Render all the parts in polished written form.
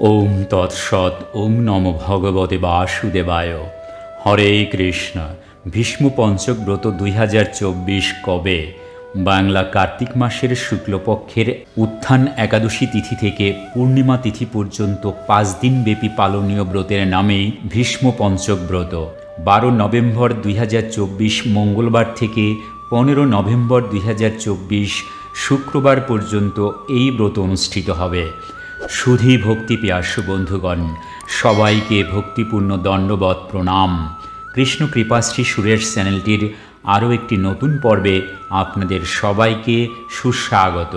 ওম তৎসৎ। ওম নমো ভগবতে বাসুদেবায়। হরে কৃষ্ণ। ভীষ্ম পঞ্চক ব্রত 2024 কবে? বাংলা কার্তিক মাসের শুক্লপক্ষের উত্থান একাদশী তিথি থেকে পূর্ণিমা তিথি পর্যন্ত 5 দিনব্যাপী পালনীয় ব্রতের নামেই ভীষ্ম পঞ্চক ব্রত। 12 নভেম্বর 2024 মঙ্গলবার থেকে 15 নভেম্বর 2024 শুক্রবার পর্যন্ত এই ব্রত অনুষ্ঠিত হবে। সুধী ভক্তি পিয়াসু বন্ধুগণ, সবাইকে ভক্তিপূর্ণ দণ্ডবৎ প্রণাম। কৃষ্ণ কৃপাশ্রী সুরেশ চ্যানেলটির আরও একটি নতুন পর্বে আপনাদের সবাইকে সুস্বাগত।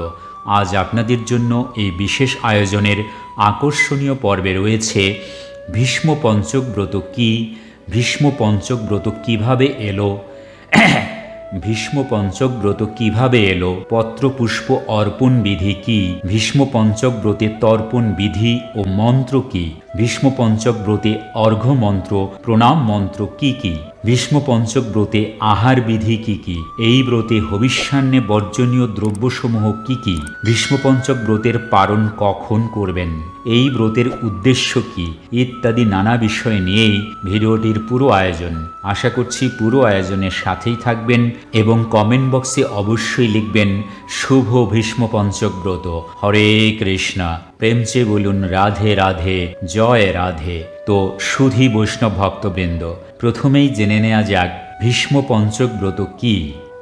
আজ আপনাদের জন্য এই বিশেষ আয়োজনের আকর্ষণীয় পর্বে রয়েছে ভীষ্ম পঞ্চক ব্রত কী, ভীষ্ম পঞ্চক ব্রত কীভাবে এলো, ভীষ্ম পঞ্চক ব্রত কিভাবে এলো, পত্রপুষ্প অর্পণ বিধি কি, ভীষ্ম পঞ্চক ব্রতে তর্পণ বিধি ও মন্ত্র কি, ভীষ্ম পঞ্চক ব্রতে অর্ঘ্য মন্ত্র প্রণাম মন্ত্র কি কি, ভীষ্ম পঞ্চক ব্রতে আহার বিধি কি কি, এই ব্রতে হবিষ্যান্নে বর্জনীয় দ্রব্যসমূহ কি কি, ভীষ্ম পঞ্চক ব্রতের পালন কখন করবেন, এই ব্রতের উদ্দেশ্য কি, ইত্যাদি নানা বিষয় নিয়েই ভিডিওটির পুরো আয়োজন। আশা করছি পুরো আয়োজনের সাথেই থাকবেন এবং কমেন্ট বক্সে অবশ্যই লিখবেন শুভ ভীষ্ম পঞ্চক ব্রত। হরে কৃষ্ণ। প্রেমচে বলুন রাধে রাধে, জয় রাধে। তো সুধী বৈষ্ণব ভক্তবৃন্দ, প্রথমেই জেনে নেওয়া যাক ভীষ্ম পঞ্চক ব্রত কি।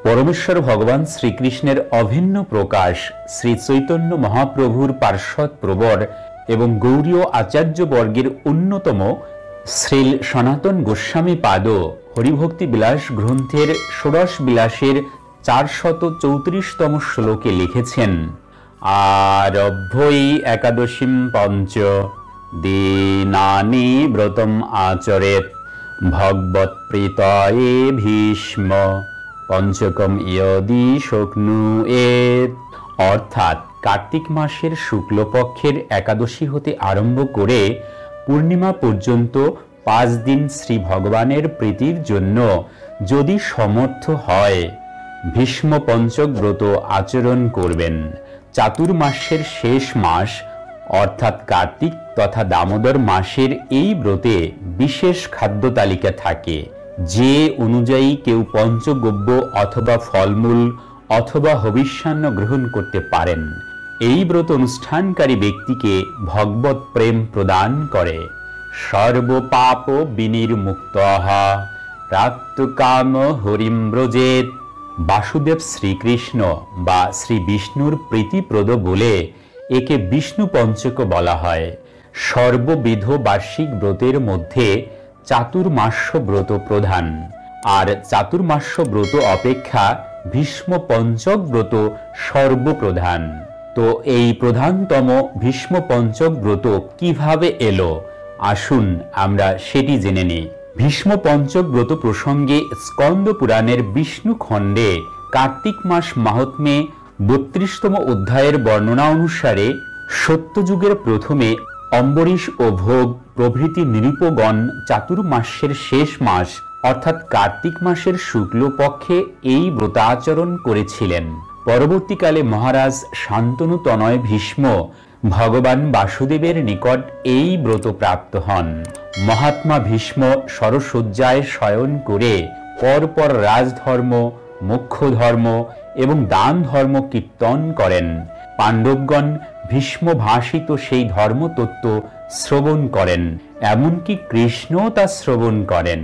পরমেশ্বর ভগবান শ্রীকৃষ্ণের অভিন্ন প্রকাশ, শ্রী চৈতন্য মহাপ্রভুর পার্শ্বদ প্রবর এবং গৌড়ীয় আচার্যবর্গের অন্যতম শ্রীল সনাতন গোস্বামী পাদ হরিভক্তি বিলাস গ্রন্থের ষোড়শ বিলাসের 434তম শ্লোকে লিখেছেন, আরভ্যই একাদশীম পঞ্চ দিনানি ব্রতম আচরেত ভগবৎ প্রীতয়ে ভীষ্ম পঞ্চকম ইয়দি শক্নুয়েত। অর্থাৎ কার্তিক মাসের শুক্লপক্ষের একাদশী হতে আরম্ভ করে পূর্ণিমা পর্যন্ত 5 দিন শ্রী ভগবানের প্রীতির জন্য যদি সমর্থ হয় ভীষ্ম পঞ্চক ব্রত আচরণ করবেন। চাতুর্মাস্যের শেষ মাস অর্থাৎ কার্তিক তথা দামোদর মাসের এই ব্রতে বিশেষ খাদ্য তালিকা থাকে, যে অনুযায়ী কেউ পঞ্চগব্য অথবা ফলমূল অথবা হবিষ্যান্ন গ্রহণ করতে পারেন। এই ব্রত অনুষ্ঠানকারী ব্যক্তিকে ভগবৎ প্রেম প্রদান করে। সর্বপাপ বিনির্মুক্তঃ প্রাপ্তকাম হরিম ব্রজেত। বাসুদেব শ্রীকৃষ্ণ বা শ্রী বিষ্ণুর প্রীতিপ্রদ বলে একে বিষ্ণু পঞ্চক বলা হয়। সর্ববিধ বার্ষিক ব্রতের মধ্যে চাতুর্মাস্য ব্রত প্রধান, আর চাতুর্মাস্য ব্রত অপেক্ষা ভীষ্ম পঞ্চক ব্রত সর্বপ্রধান। তো এই প্রধানতম ভীষ্ম পঞ্চক ব্রত কিভাবে এলো, আসুন আমরা সেটি জেনে নিই। ভীষ্ম পঞ্চক ব্রত প্রসঙ্গে স্কন্দ পুরাণের বিষ্ণু খণ্ডে কার্তিক মাস মাহাত্ম্যে 32তম অধ্যায়ের বর্ণনা অনুসারে সত্যযুগের প্রথমে অম্বরীশ ও ভোগ প্রভৃতি নিরূপগণ চাতুর্মাস্যের শেষ মাস অর্থাৎ কার্তিক মাসের শুক্লপক্ষে এই ব্রতাচরণ করেছিলেন। পরবর্তীকালে মহারাজ শান্তনু তনয় ভীষ্ম ভগবান বাসুদেবের নিকট এই ব্রত প্রাপ্ত হন। মহাত্মা ভীষ্ম সরসজ্জায় শয়ন করে পরপর রাজধর্ম, মোক্ষ ধর্ম এবং দান ধর্ম কীর্তন করেন। পাণ্ডবগণ ভীষ্ম ভাষিত সেই ধর্মতত্ত্ব শ্রবণ করেন, এমনকি কৃষ্ণও তা শ্রবণ করেন।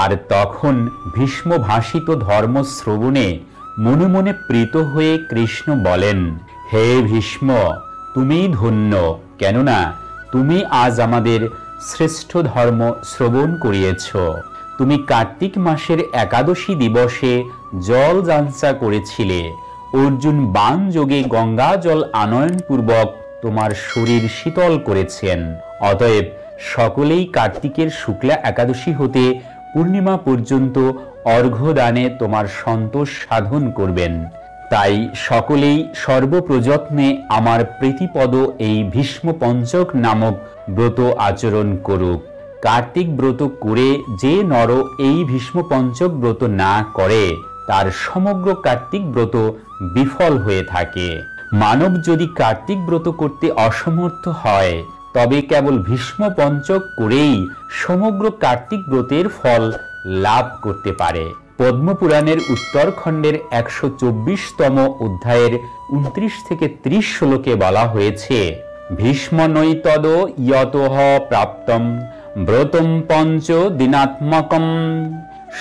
আর তখন ভীষ্ম ভাষিত ধর্ম শ্রবণে মনে মনে প্রীত হয়ে কৃষ্ণ বলেন, হে ভীষ্ম, তুমি ধন্য, কেননা তুমি আজ আমাদের শ্রেষ্ঠ ধর্ম শ্রবণ করিয়েছ। তুমি কার্তিক মাসের একাদশী দিবসে জল যাঞ্চা করেছিলে। অর্জুন বাণ যোগে গঙ্গা জল আনয়নপূর্বক তোমার শরীর শীতল করেছেন। অতএব সকলেই কার্তিকের শুক্লা একাদশী হতে পূর্ণিমা পর্যন্ত অর্ঘ্যদানে তোমার সন্তোষ সাধন করবেন। তাই সকলেই সর্বপ্রযত্নে আমার প্রীতিপদ এই ভীষ্ম পঞ্চক নামক ব্রত আচরণ করুক। কার্তিক ব্রত করে যে নর এই ভীষ্ম পঞ্চক ব্রত না করে তার সমগ্র কার্তিক ব্রত বিফল হয়ে থাকে। মানব যদি কার্তিক ব্রত করতে অসমর্থ হয় তবে কেবল ভীষ্ম পঞ্চক করেই সমগ্র কার্তিক ব্রতের ফল লাভ করতে পারে। পদ্মপুরাণের উত্তরখণ্ডের 124তম অধ্যায়ের 29 থেকে 30 শ্লোকে বলা হয়েছে, ভীষ্ম নৈতদ ইয়তঃ প্রাপ্তম ব্রতম পঞ্চ দিনাত্মকম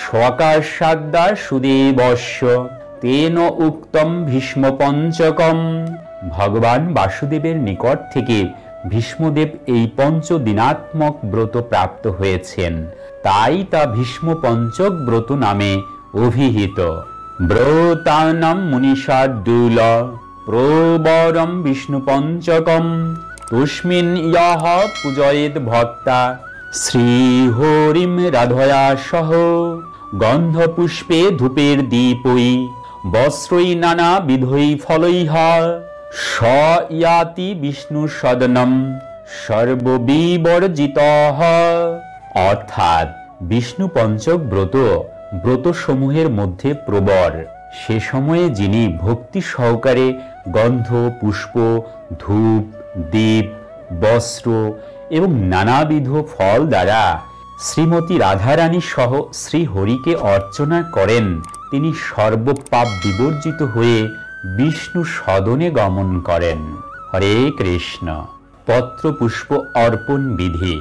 স্বকাশাদ্দা সুদেবস্য তেন উক্তম ভীষ্ম পঞ্চকম। ভগবান বাসুদেবের নিকট থেকে ভীষ্মদেব এই পঞ্চদিনাত্মক ব্রত প্রাপ্ত হয়েছেন, তাই তা ভীষ্ম পঞ্চক ব্রত নামে অভিহিত। ব্রতানাম মুনিষার্দুল প্রবরম বিষ্ণু পঞ্চকম তস্মিন ইয়ঃ পূজয়েৎ ভক্তা শ্রীহরিম রাধয়া সহ গন্ধ পুষ্পে ধূপের দীপৈ বস্ত্রৈ নানা বিধৈ ফলৈঃ স ইয়াতি বিষ্ণু সদনম সর্ববিবর্জিতঃ। অর্থাৎ বিষ্ণু পঞ্চক ব্রতসমূহের মধ্যে প্রবর। সে সময়ে যিনি ভক্তি সহকারে গন্ধ, পুষ্প, ধূপ, দীপ, বস্ত্র এবং নানাবিধ ফল দ্বারা শ্রীমতী রাধারানী সহ শ্রীহরিকে অর্চনা করেন, তিনি সর্বপাপ বিবর্জিত হয়ে বিষ্ণু সদনে গমন করেন। হরে কৃষ্ণ। পত্র পুষ্প অর্পণ বিধি।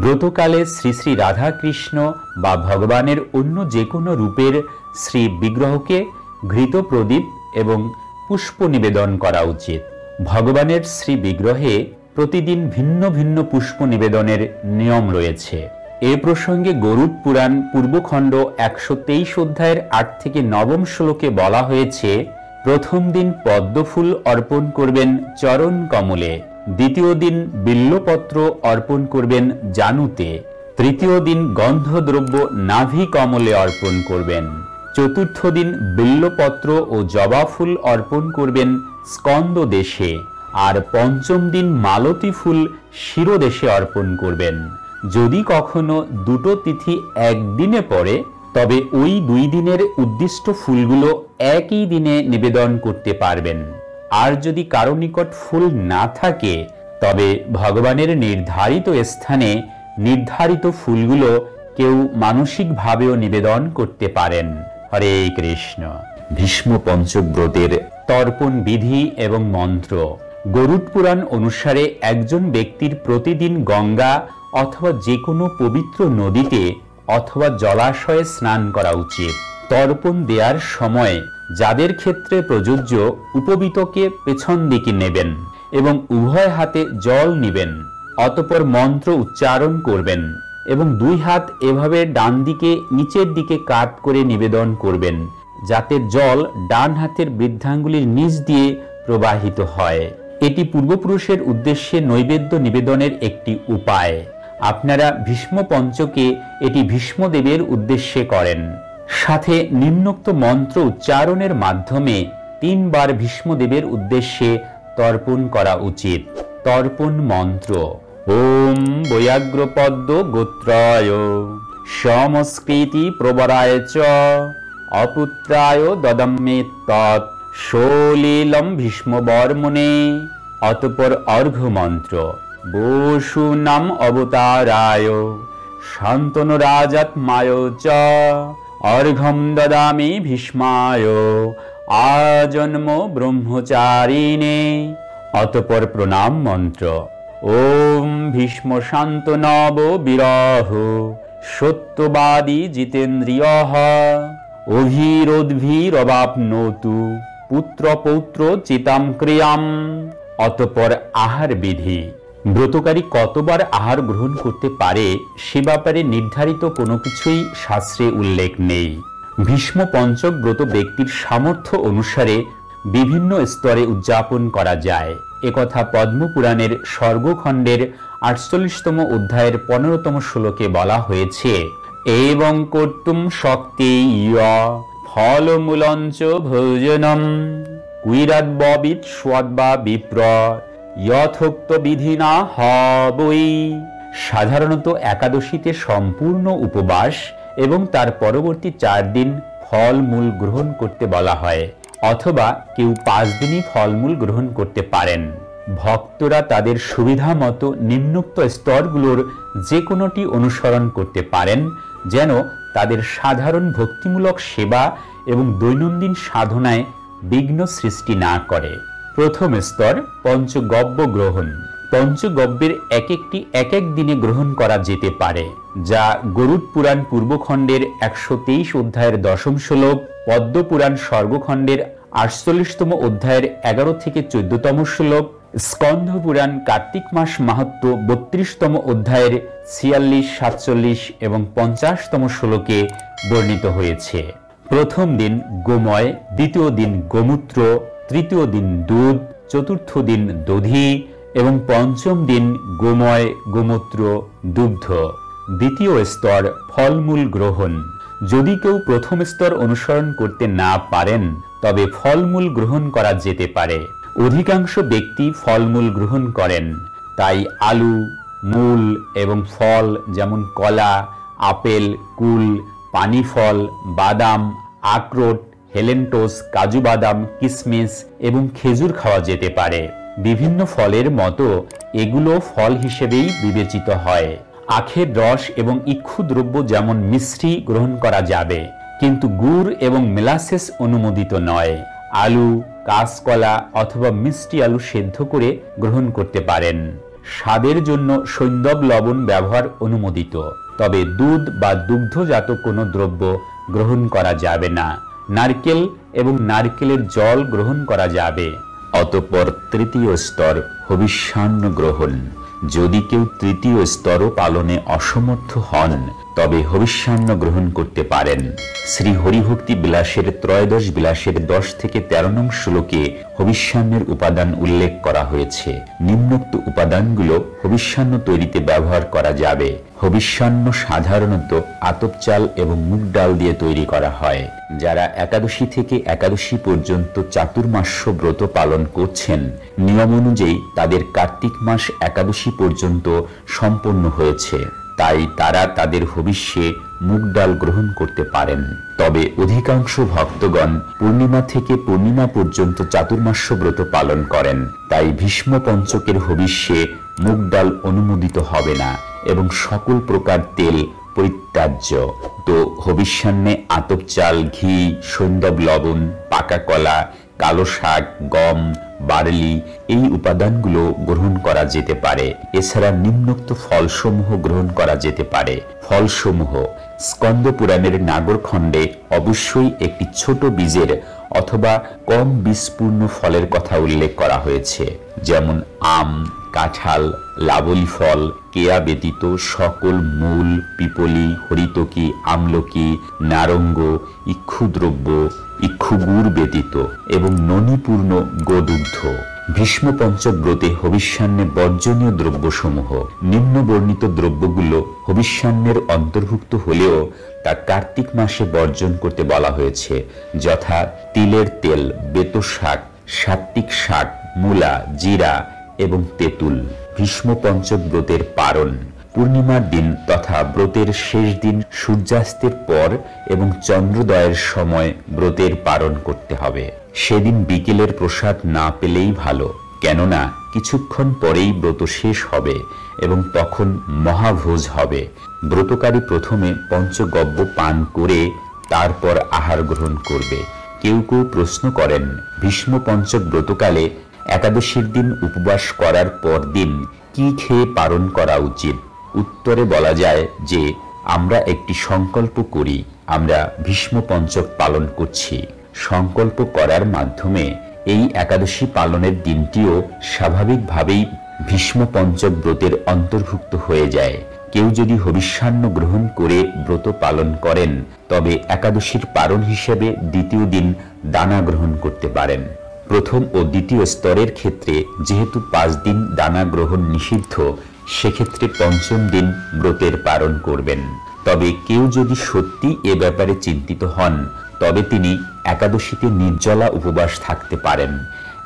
ব্রতকালে শ্রী শ্রী রাধা কৃষ্ণ বা ভগবানের অন্য যে কোনো রূপের শ্রী বিগ্রহকে ঘৃত প্রদীপ এবং পুষ্প নিবেদন করা উচিত। ভগবানের শ্রী বিগ্রহে প্রতিদিন ভিন্ন ভিন্ন পুষ্প নিবেদনের নিয়ম রয়েছে। এ প্রসঙ্গে গরুড় পুরাণ পূর্বখণ্ড 123 অধ্যায়ের 8 থেকে 9 শ্লোকে বলা হয়েছে, প্রথম দিন পদ্মফুল অর্পণ করবেন চরণ কমলে, দ্বিতীয় দিন বিল্লপত্র অর্পণ করবেন জানুতে, তৃতীয় দিন গন্ধদ্রব্য নাভি কমলে অর্পণ করবেন, চতুর্থ দিন বিল্লপত্র ও জবা ফুল অর্পণ করবেন স্কন্দ দেশে, আর পঞ্চম দিন মালতী ফুল শিরোদেশে অর্পণ করবেন। যদি কখনো দুটো তিথি একদিনে পড়ে তবে ওই 2 দিনের উদ্দিষ্ট ফুলগুলো একই দিনে নিবেদন করতে পারবেন। আর যদি কারো নিকট ফুল না থাকে তবে ভগবানের নির্ধারিত স্থানে নির্ধারিত ফুলগুলো কেউ মানসিকভাবেও নিবেদন করতে পারেন। হরে কৃষ্ণ। ভীষ্ম পঞ্চক ব্রতের তর্পণ বিধি এবং মন্ত্র। গরুড় পুরাণ অনুসারে একজন ব্যক্তির প্রতিদিন গঙ্গা অথবা যে কোনো পবিত্র নদীতে অথবা জলাশয়ে স্নান করা উচিত। তর্পণ দেওয়ার সময় যাদের ক্ষেত্রে প্রযোজ্য উপবীতকে পেছন দিকে নেবেন এবং উভয় হাতে জল নেবেন, অতঃপর মন্ত্র উচ্চারণ করবেন এবং 2 হাত এভাবে ডান দিকে নিচের দিকে কাত করে নিবেদন করবেন, যাতে জল ডান হাতের বৃদ্ধাঙ্গুলির নিচ দিয়ে প্রবাহিত হয়। এটি পূর্বপুরুষের উদ্দেশ্যে নৈবেদ্য নিবেদনের একটি উপায়। আপনারা ভীষ্ম পঞ্চকে এটি ভীষ্মদেবের উদ্দেশ্যে করেন। সাথে নিম্নোক্ত মন্ত্র উচ্চারণের মাধ্যমে 3 বার ভীষ্মদেবের উদ্দেশ্যে তর্পণ করা উচিত। তর্পণ মন্ত্র: ওম বৈয়াগ্রপদ্ম গোত্রায় সমস্কৃতি প্রবরায় চ অপুত্রায় দদম্মে তৎ সলিলম ভীষ্মবর্মণে। অতঃপর অর্ঘ্য মন্ত্র: বসুনাম অবতারায় শান্তনু রাজাত্মায় চ অর্ঘ্যম দদামি ভীষ্মায় আজন্ম ব্রহ্মচারিণে। অতঃপর প্রণাম মন্ত্র: ওম ভীষ্ম শান্তনব বিরহ সত্যবাদী জিতেন্দ্রিয়ঃ অভিরোদ্ভিরবাপ্নোতু পুত্র পৌত্র চিতাম ক্রিয়াম। অতঃপর আহার বিধি। ব্রতকারী কতবার আহার গ্রহণ করতে পারে সে ব্যাপারে নির্ধারিত কোনো কিছুই শাস্ত্রে উল্লেখ নেই। ভীষ্ম পঞ্চক ব্রত ব্যক্তির সামর্থ্য অনুসারে বিভিন্ন স্তরে উদযাপন করা যায়। একথা পদ্মপুরাণের স্বর্গখণ্ডের 48তম অধ্যায়ের 15তম শ্লোকে বলা হয়েছে, এবং কর্তুম শক্তি ফলমূলঞ্চ ভোজনম কুইরাদ্ববিত স্বদ্বা বিপ্র যথোক্ত বিধিনা হবৈ। সাধারণত একাদশীতে সম্পূর্ণ উপবাস এবং তার পরবর্তী 4 দিন ফলমূল গ্রহণ করতে বলা হয়, অথবা কেউ 5 দিনই ফলমূল গ্রহণ করতে পারেন। ভক্তরা তাদের সুবিধা মতো নিম্নোক্ত স্তরগুলোর যে কোনোটি অনুসরণ করতে পারেন, যেন তাদের সাধারণ ভক্তিমূলক সেবা এবং দৈনন্দিন সাধনায় বিঘ্ন সৃষ্টি না করে। প্রথম স্তর পঞ্চগব্য গ্রহণ। পঞ্চগব্যের এক একটি এক এক দিনে গ্রহণ করা যেতে পারে, যা গরুড় পুরাণ পূর্বখণ্ডের 123 অধ্যায়ের 10ম শ্লোক, পদ্ম পুরাণ স্বর্গখণ্ডের 48তম অধ্যায়ের 11 থেকে 14তম শ্লোক, স্কন্ধ পুরাণ কার্তিক মাস মাহাত্ম্য 32তম অধ্যায়ের 46, 47 এবং 50তম শ্লোকে বর্ণিত হয়েছে। প্রথম দিন গোময়, দ্বিতীয় দিন গোমূত্র, তৃতীয় দিন দুধ, চতুর্থ দিন দধি এবং পঞ্চম দিন গোময়, গোমূত্র, দুগ্ধ। দ্বিতীয় স্তর ফলমূল গ্রহণ। যদি কেউ প্রথম স্তর অনুসরণ করতে না পারেন, তবে ফলমূল গ্রহণ করা যেতে পারে। অধিকাংশ ব্যক্তি ফলমূল গ্রহণ করেন, তাই আলু, মূল এবং ফল যেমন কলা, আপেল, কুল, পানি ফল, বাদাম, আখরোট, হেলেন্টোস, কাজু বাদাম, কিশমিশ এবং খেজুর খাওয়া যেতে পারে। বিভিন্ন ফলের মতো এগুলো ফল হিসেবেই বিবেচিত হয়। আখের রস এবং ইক্ষু দ্রব্য যেমন মিষ্টি গ্রহণ করা যাবে, কিন্তু গুড় এবং মেলাসেস অনুমোদিত নয়। আলু, কাঁচকলা অথবা মিষ্টি আলু সেদ্ধ করে গ্রহণ করতে পারেন। স্বাদের জন্য সৈন্দব লবণ ব্যবহার অনুমোদিত, তবে দুধ বা দুগ্ধজাত কোনো দ্রব্য গ্রহণ করা যাবে না। নারকেল এবং নারকেলের জল গ্রহণ করা যাবে। অতঃপর তৃতীয় স্তর হবিষ্যান্ন গ্রহণ। যদি কেউ তৃতীয় স্তর পালনে অসমর্থ হন, তবে হবিষ্যান্ন গ্রহণ করতে পারেন। শ্রী হরিভক্তি বিলাসের ত্রয়োদশ বিলাসের 10 থেকে 13 নং শ্লোকে হবিষ্যান্নের উপাদান উল্লেখ করা হয়েছে। নিম্নোক্ত উপাদানগুলো হবিষ্যান্ন তৈরিতে ব্যবহার করা যাবে। হবিষ্যান্ন সাধারণত আতপ চাল এবং মুগ ডাল দিয়ে তৈরি করা হয়। যারা একাদশী থেকে একাদশী পর্যন্ত চাতুর্মাস্য ব্রত পালন করছেন, নিয়ম অনুযায়ী তাদের কার্তিক মাস একাদশী পর্যন্ত সম্পন্ন হয়েছে, তাই তারা তাদের হবিষ্যে মুগ ডাল গ্রহণ করতে পারেন। তবে অধিকাংশ ভক্তগণ পূর্ণিমা থেকে পূর্ণিমা পর্যন্ত চাতুর্মাস্য ব্রত পালন করেন, তাই ভীষ্ম পঞ্চকের হবিষ্যে মুগ ডাল অনুমোদিত হবে না এবং সকল প্রকার তেল পরিত্যাজ্য। তো হবিষ্যান্নে আতপ চাল, ঘি, সৈন্দব লবণ, পাকা কলা, কালো শাক, গম, বার্লি এই উপাদানগুলো গ্রহণ করা যেতে পারে। এছাড়া নিম্নোক্ত ফলসমূহ গ্রহণ করা যেতে পারে। ফলসমূহ স্কন্দ পুরাণের নাগর খণ্ডে অবশ্যই একটি ছোট বীজের অথবা কম বীজপূর্ণ ফলের কথা উল্লেখ করা হয়েছে, যেমন আম, কাঁঠাল, লাবলি ফল, কেয়া ব্যতীত সকল মূল, পিপলি, হরিতকি, আমলকি, নারঙ্গ, ইক্ষুদ্রব্য, ইক্ষুগুড় ব্যতীত এবং ননিপূর্ণ গোদুগ্ধ। ভীষ্ম পঞ্চক ব্রতে হবিষ্যান্নে বর্জনীয় দ্রব্যসমূহ। নিম্ন বর্ণিত দ্রব্যগুলো হবিষ্যান্নের অন্তর্ভুক্ত হলেও তা কার্তিক মাসে বর্জন করতে বলা হয়েছে, যথা তিলের তেল, বেতো শাক, সাত্ত্বিক শাক, মূলা, জিরা এবং তেঁতুল। ভীষ্ম পঞ্চক ব্রতের পারণ পূর্ণিমার দিন তথা ব্রতের শেষ দিন সূর্যাস্তের পর এবং চন্দ্রোদয়ের সময় ব্রতের পারণ করতে হবে। সেদিন বিকেলের প্রসাদ না পেলেই ভালো, কেননা কিছুক্ষণ পরেই ব্রত শেষ হবে এবং তখন মহাভোজ হবে। ব্রতকারী প্রথমে পঞ্চগব্য পান করে তারপর আহার গ্রহণ করবে। কেউ কেউ প্রশ্ন করেন, ভীষ্ম পঞ্চক ব্রতকালে একাদশীর দিন উপবাস করার পর দিন কি খেয়ে পালন করা উচিত? উত্তরে বলা যায় যে আমরা একটি সংকল্প করি, আমরা ভীষ্ম পঞ্চক পালন করছি। সংকল্প করার মাধ্যমে এই একাদশী পালনের দিনটিও স্বাভাবিকভাবেই ভীষ্ম পঞ্চক ব্রতের অন্তর্ভুক্ত হয়ে যায়। কেউ যদি হবিষ্যান্ন গ্রহণ করে ব্রত পালন করেন, তবে একাদশীর পালন হিসেবে দ্বিতীয় দিন দানা গ্রহণ করতে পারেন। প্রথম ও দ্বিতীয় স্তরের ক্ষেত্রে যেহেতু 5 দিন দানা গ্রহণ নিষিদ্ধ, সেক্ষেত্রে পঞ্চম দিন ব্রতের পালন করবেন। তবে কেউ যদি সত্যি এ ব্যাপারে চিন্তিত হন, তবে তিনি একাদশীতে নির্জলা উপবাস থাকতে পারেন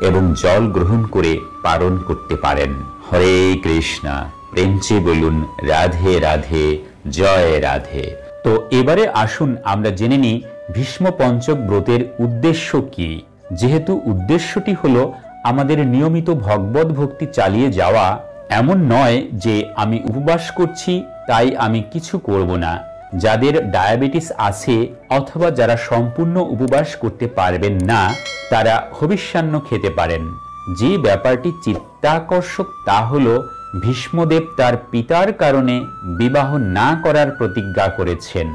এবং জল গ্রহণ করে পালন করতে পারেন। হরে কৃষ্ণা, প্রেমচে বলুন রাধে রাধে, জয় রাধে। তো এবারে আসুন আমরা জেনে নিই ভীষ্ম পঞ্চক ব্রতের উদ্দেশ্য কি। যেহেতু উদ্দেশ্যটি হলো আমাদের নিয়মিত ভগবত ভক্তি চালিয়ে যাওয়া। এমন নয় যে আমি উপবাস করছি তাই আমি কিছু করব না। যাদের ডায়াবেটিস আছে অথবা যারা সম্পূর্ণ উপবাস করতে পারবেন না তারা হবিষ্যান্ন খেতে পারেন। যে ব্যাপারটি চিত্তাকর্ষক তা হল ভীষ্মদেব তার পিতার কারণে বিবাহ না করার প্রতিজ্ঞা করেছেন।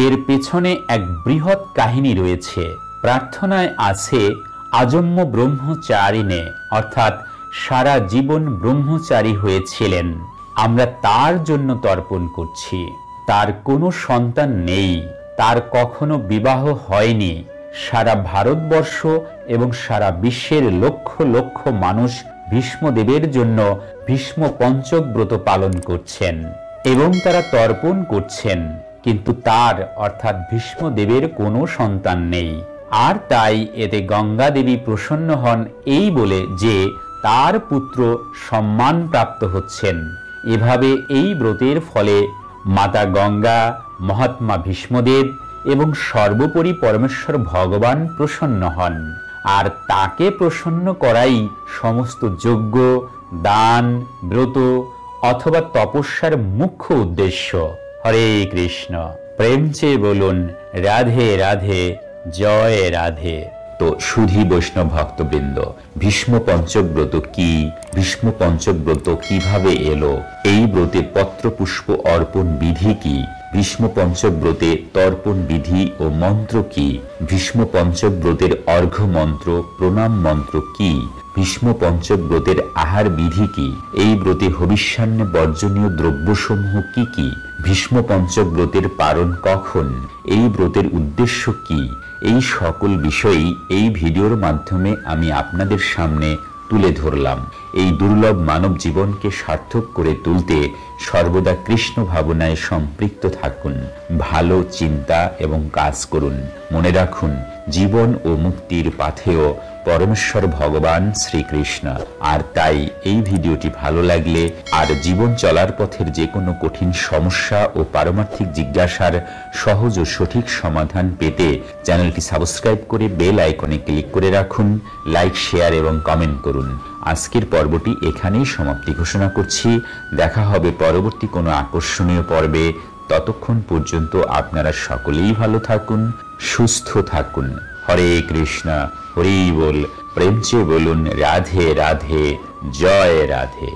এর পেছনে এক বৃহৎ কাহিনী রয়েছে। প্রার্থনায় আছে আজন্ম ব্রহ্মচারিণে, অর্থাৎ সারা জীবন ব্রহ্মচারী হয়েছিলেন। আমরা তার জন্য তর্পণ করছি। তার কোনো সন্তান নেই, তার কখনো বিবাহ হয়নি। সারা ভারতবর্ষ এবং সারা বিশ্বের লক্ষ লক্ষ মানুষ ভীষ্মদেবের জন্য ভীষ্ম পঞ্চক ব্রত পালন করছেন এবং তারা তর্পণ করছেন, কিন্তু তার অর্থাৎ ভীষ্মদেবের কোনো সন্তান নেই। আর তাই এতে গঙ্গা দেবী প্রসন্ন হন এই বলে যে তার পুত্র সম্মান প্রাপ্ত হচ্ছেন। এভাবে এই ব্রতের ফলে মাতা গঙ্গা, মহাত্মা ভীষ্মদেব এবং সর্বোপরি পরমেশ্বর ভগবান প্রসন্ন হন। আর তাকে প্রসন্ন করাই সমস্ত যজ্ঞ, দান, ব্রত অথবা তপস্যার মুখ্য উদ্দেশ্য। হরে কৃষ্ণ। প্রেম চেয়ে বলুন রাধে রাধে, জয় রাধে। তো সুধী বৈষ্ণব ভক্তবৃন্দ, ভীষ্ম পঞ্চক ব্রত কি? ভীষ্ম পঞ্চক ব্রত কিভাবে এলো? এই ব্রতে পত্রপুষ্প অর্পণ বিধি কি? ভীষ্ম পঞ্চক ব্রতে তর্পণ বিধি ও মন্ত্র কি? ভীষ্ম পঞ্চক ব্রতের অর্ঘ্য মন্ত্র, প্রণাম মন্ত্র কি? ভীষ্ম পঞ্চক ব্রতের আহার বিধি কি? এই ব্রতে হবিষ্যান্নে বর্জনীয় দ্রব্যসমূহ কি কি? ভীষ্ম পঞ্চক ব্রতের পালন কখন? এই ব্রতের উদ্দেশ্য কি? এই সকল বিষয়ই এই ভিডিওর মাধ্যমে আমি আপনাদের সামনে তুলে ধরলাম। এই দুর্লভ মানব জীবনকে সার্থক করে তুলতে সর্বদা কৃষ্ণ ভাবনায় সম্পৃক্ত থাকুন, ভালো চিন্তা এবং কাজ করুন। মনে রাখুন, জীবন ও মুক্তির পাথেয় পরমেশ্বর ভগবান শ্রীকৃষ্ণ। আর তাই এই ভিডিওটি ভালো লাগলে আর জীবন চলার পথের যে কোনো কঠিন সমস্যা ও পারমার্থিক জিজ্ঞাসার সহজ ও সঠিক সমাধান পেতে চ্যানেলটি সাবস্ক্রাইব করে বেল আইকনে ক্লিক করে রাখুন। লাইক, শেয়ার এবং কমেন্ট করুন। আজকের পর্বটি এখানেই সমাপ্তি ঘোষণা করছি। দেখা হবে পরবর্তী কোনো আকর্ষণীয় পর্বে। ততক্ষণ পর্যন্ত আপনারা সকলেই ভালো থাকুন, সুস্থ থাকুন। হরে কৃষ্ণ, হরি বল। প্রেম চেয়ে বলুন রাধে রাধে, জয় রাধে।